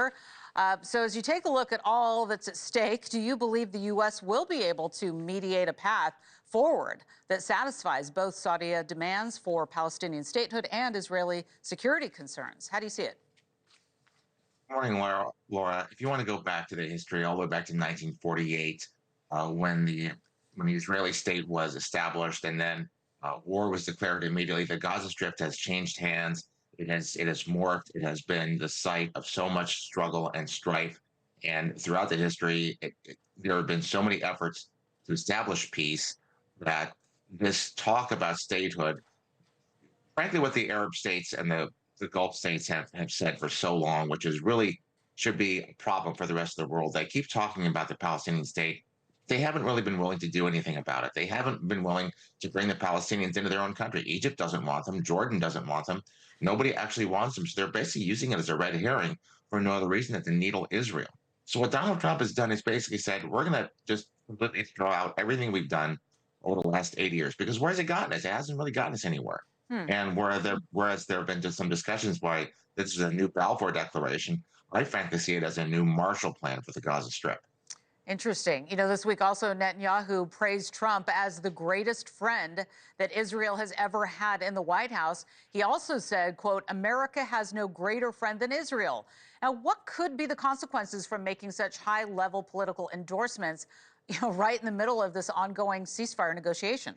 here. So as you take a look at all that's at stake, do you believe the U.S. will be able to mediate a path forward that satisfies both Saudi demands for Palestinian statehood and Israeli security concerns? How do you see it? Good morning, Laura. If you want to go back to the history, all the way back to 1948, when the Israeli state was established, and then war was declared immediately, the Gaza Strip has changed hands. It has morphed. It has been the site of so much struggle and strife. And throughout the history, there have been so many efforts to establish peace that this talk about statehood, frankly, what the Arab states and the Gulf states have said for so long, which is really should be a problem for the rest of the world. They keep talking about the Palestinian state. They haven't really been willing to do anything about it. They haven't been willing to bring the Palestinians into their own country. Egypt doesn't want them. Jordan doesn't want them. Nobody actually wants them. So they're basically using it as a red herring for no other reason than to needle Israel. So what Donald Trump has done is basically said, we're going to just completely throw out everything we've done over the last 8 years, because where has it gotten us? It hasn't really gotten us anywhere. And whereas there have been just some discussions why this is a new Balfour Declaration, I frankly see it as a new Marshall Plan for the Gaza Strip. Interesting. You know, this week also Netanyahu praised Trump as the greatest friend that Israel has ever had in the White House. He also said, quote, America has no greater friend than Israel. Now, what could be the consequences from making such high-level political endorsements, right in the middle of this ongoing ceasefire negotiation?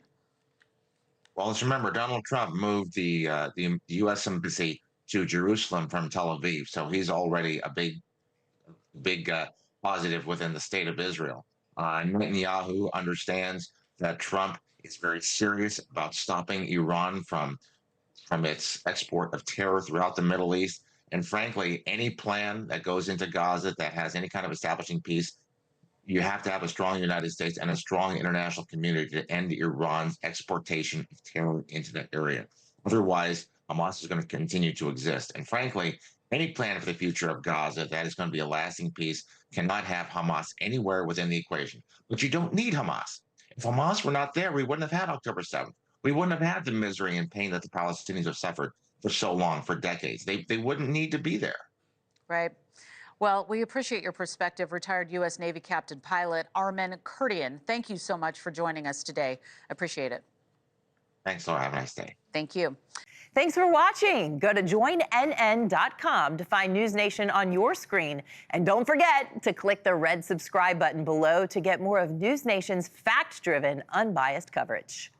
Well, let's remember, Donald Trump moved the U.S. embassy to Jerusalem from Tel Aviv, so he's already a big positive within the state of Israel. Netanyahu understands that Trump is very serious about stopping Iran from its export of terror throughout the Middle East. And frankly, any plan that goes into Gaza that has any kind of establishing peace, you have to have a strong United States and a strong international community to end Iran's exportation of terror into that area. Otherwise, Hamas is going to continue to exist. And frankly, any plan for the future of Gaza that is going to be a lasting peace cannot have Hamas anywhere within the equation. But you don't need Hamas. If Hamas were not there, we wouldn't have had October 7th. We wouldn't have had the misery and pain that the Palestinians have suffered for so long, for decades. They wouldn't need to be there. Right. Well, we appreciate your perspective, retired U.S. Navy Captain Pilot Armen Kurdian. Thank you so much for joining us today. I appreciate it. Thanks, Laura. Have a nice day. Thank you. Thanks for watching. Go to joinnn.com to find NewsNation on your screen. And don't forget to click the red subscribe button below to get more of NewsNation's fact-driven, unbiased coverage.